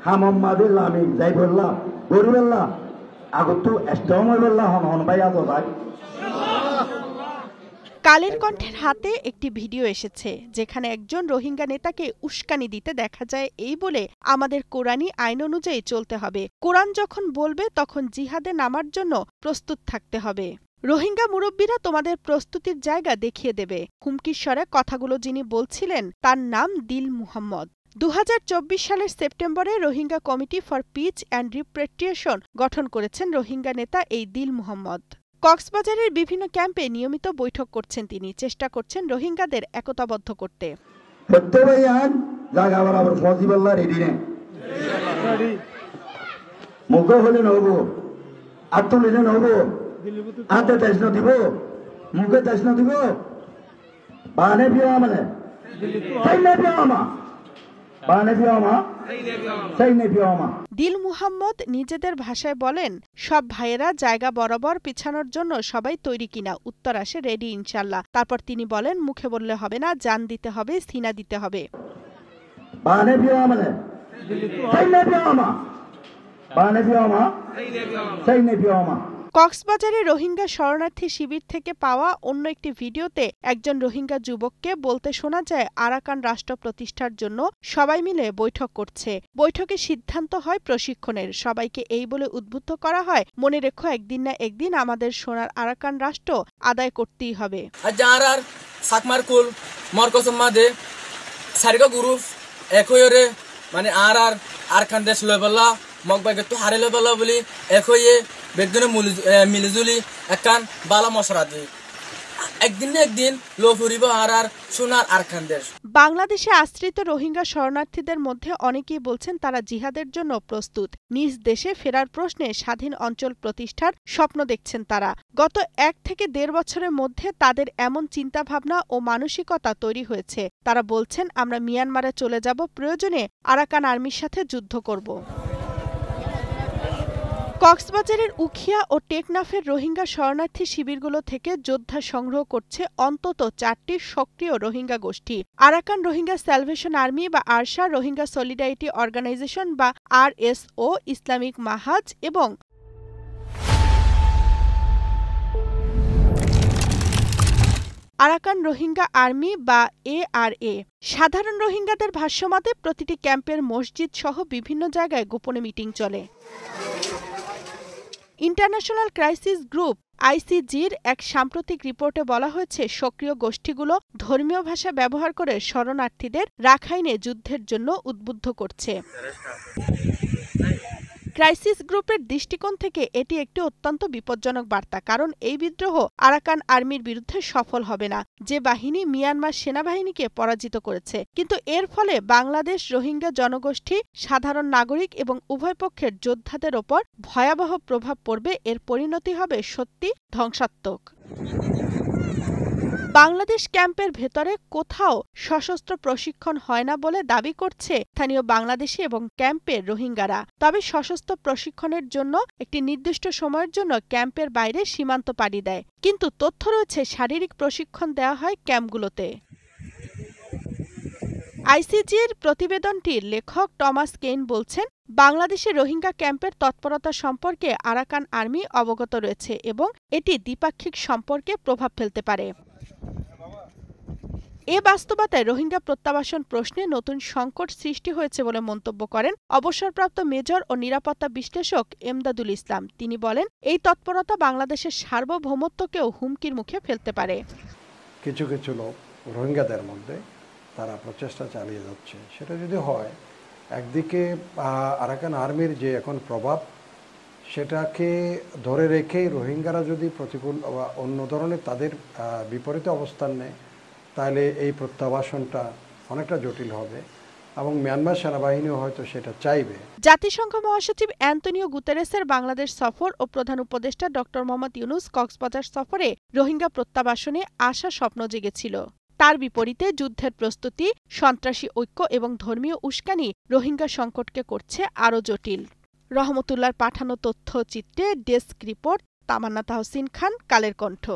হামম্মাদিল্লা আমি যাই বললাম গরিবেল্লা আগত এস্টময় বললাম হন ভাই আজ ভাই। কালের কণ্ঠের হাতে একটি ভিডিও এসেছে যেখানে একজন রোহিঙ্গা নেতাকে উস্কানি দিতে দেখা যায় এই বলে আমাদের কোরআনী আইন অনুযায়ী চলতে হবে, কোরআন যখন বলবে তখন জিহাদে নামার জন্য প্রস্তুত থাকতে হবে, রোহিঙ্গা মুরব্বীরা তোমাদের প্রস্তুতির জায়গা দেখিয়ে দেবে। হুমকির স্বরে কথাগুলো যিনি বলছিলেন তার নাম দিল মুহাম্মদ। 2024 সালের সেপ্টেম্বরে Rohingya committee for piece and repatriation গঠন করেছেন রোহিঙ্গা নেতা এই দিল মুহাম্মদ। কক্সবাজারের বিভিন্ন ক্যাম্পে নিয়মিত বৈঠক করছেন তিনি, চেষ্টা করছেন রোহিঙ্গাদের একতাবদ্ধ করতে। দিল মুহাম্মদ নিজেদের ভাষায় বলেন, সব ভাইয়েরা জায়গা বরাবর পিছানোর জন্য সবাই তৈরি কিনা, উত্তর আসে রেডি ইনশাল্লাহ। তারপর তিনি বলেন, মুখে বললে হবে না, জান দিতে হবে, সিনা দিতে হবে। কক্সবাজারে রোহিঙ্গা শরণার্থী শিবির থেকে পাওয়া অন্য একটি ভিডিওতে একজন রোহিঙ্গা যুবককে বলতে শোনা যায় আরাকান রাষ্ট্র প্রতিষ্ঠার জন্য সবাই মিলে বৈঠক করছে। বৈঠকে সিদ্ধান্ত হয় প্রশিক্ষণের। সবাইকে এই বলে উদ্বুদ্ধ করা হয়, মনে রেখো একদিন না একদিন আমাদের সোনার আরাকান রাষ্ট্র আদায় করতেই হবে। মানে আরাকান দেশ লয়বলা মগবাইকে তো হারে লয়বলা বলি একয়ে বেদনে মিলিজুলি একান বালা মশরা দি একদিন না একদিন লো ফুরিব আর সোনার আরাকান দেশ। বাংলাদেশে আশ্রিত রোহিঙ্গা শরণার্থীদের মধ্যে অনেকেই বলছেন তারা জিহাদের জন্য প্রস্তুত। নিজ দেশে ফেরার প্রশ্নে স্বাধীন অঞ্চল প্রতিষ্ঠার স্বপ্ন দেখছেন তারা। গত 1 থেকে 1.5 বছরের মধ্যে তাদের এমন চিন্তাভাবনা ও মানসিকতা তৈরি হয়েছে। তারা বলছেন, আমরা মিয়ানমারে চলে যাব, প্রয়োজনে আরাকান আর্মির সাথে যুদ্ধ করব। কক্সবাজারের উখিয়া ও টেকনাফের রোহিঙ্গা শরণার্থী শিবিরগুলো থেকে যোদ্ধা সংগ্রহ করছে অন্তত 4টি সক্রিয় রোহিঙ্গা গোষ্ঠী। আরাকান রোহিঙ্গা স্যালভেশন আর্মি বা আরশা, রোহিঙ্গা সলিডারিটি অর্গানাইজেশন বা RSO, ইসলামিক মাহাজ এবং আরাকান রোহিঙ্গা আর্মি বা ARA। সাধারণ রোহিঙ্গাদের ভাষ্যমতে প্রতিটি ক্যাম্পের মসজিদ সহ বিভিন্ন জায়গায় গোপনে মিটিং চলে। ইন্টারন্যাশনাল ক্রাইসিস গ্রুপ ICG'র এক সাম্প্রতিক রিপোর্টে বলা হয়েছে, সক্রিয় গোষ্ঠীগুলো ধর্মীয় ভাষা ব্যবহার করে শরণার্থীদের রাখাইনে যুদ্ধের জন্য উদ্বুদ্ধ করছে। ক্রাইসিস গ্রুপের দৃষ্টিকোণ থেকে এটি একটি অত্যন্ত বিপজ্জনক বার্তা, কারণ এই বিদ্রোহ আরাকান আর্মির বিরুদ্ধে সফল হবে না, যে বাহিনী মিয়ানমার সেনাবাহিনীকে পরাজিত করেছে। কিন্তু এর ফলে বাংলাদেশ, রোহিঙ্গা জনগোষ্ঠী, সাধারণ নাগরিক এবং উভয় পক্ষের যোদ্ধাদের ওপর ভয়াবহ প্রভাব পড়বে। এর পরিণতি হবে সত্যি ধ্বংসাত্মক। বাংলাদেশ ক্যাম্পের ভেতরে কোথাও সশস্ত্র প্রশিক্ষণ হয় না বলে দাবি করছে স্থানীয় বাংলাদেশি এবং ক্যাম্পের রোহিঙ্গারা। তবে সশস্ত্র প্রশিক্ষণের জন্য একটি নির্দিষ্ট সময়ের জন্য ক্যাম্পের বাইরে সীমান্ত পাড়ি দেয়। কিন্তু তথ্য রয়েছে, শারীরিক প্রশিক্ষণ দেওয়া হয় ক্যাম্পগুলোতে। ICG'র প্রতিবেদনটির লেখক টমাস কেইন বলছেন, বাংলাদেশে রোহিঙ্গা ক্যাম্পের তৎপরতা সম্পর্কে আরাকান আর্মি অবগত রয়েছে এবং এটি দ্বিপাক্ষিক সম্পর্কে প্রভাব ফেলতে পারে। এ বাস্তবতায় রোহিঙ্গা প্রত্যাবাসন প্রশ্নে নতুন সংকট সৃষ্টি হয়েছে বলে মন্তব্য করেন অবসরপ্রাপ্ত মেজর ও নিরাপত্তা বিশ্লেষক এমদাদুল ইসলাম। তিনি বলেন, এই তৎপরতা বাংলাদেশের সার্বভৌমত্বকেও হুমকির মুখে ফেলতে পারে। কিছু কিছু লোক রোহিঙ্গাদের মধ্যে তারা প্রচেষ্টা চালিয়ে যাচ্ছে। সেটা যদি হয়, একদিকে আরাকান আর্মির যে এখন প্রভাব, সেটাকে ধরে রেখেই রোহিঙ্গারা যদি প্রতিকূল বা অন্য ধরনের তাদের বিপরীত অবস্থান নেয়, তাহলে এই প্রত্যাবাসনটা অনেকটা জটিল হবে এবং মিয়ানমার সেনাবাহিনীও হয়তো সেটা চাইবে। জাতিসংঘ মহাসচিব অ্যান্তনিও গুতেরেসের বাংলাদেশ সফর ও প্রধান উপদেষ্টা ডক্টর মোহাম্মদ ইউনুস কক্সবাজার সফরে রোহিঙ্গা প্রত্যাবাসনে আশা স্বপ্ন জেগেছিল। তার বিপরীতে যুদ্ধের প্রস্তুতি, সন্ত্রাসী ঐক্য এবং ধর্মীয় উস্কানি রোহিঙ্গা সংকটকে করছে আরও জটিল। রহমতুল্লাহর পাঠানো তথ্যচিত্রে ডেস্ক রিপোর্ট, তামান্না তাহসিন খান, কালের কণ্ঠ।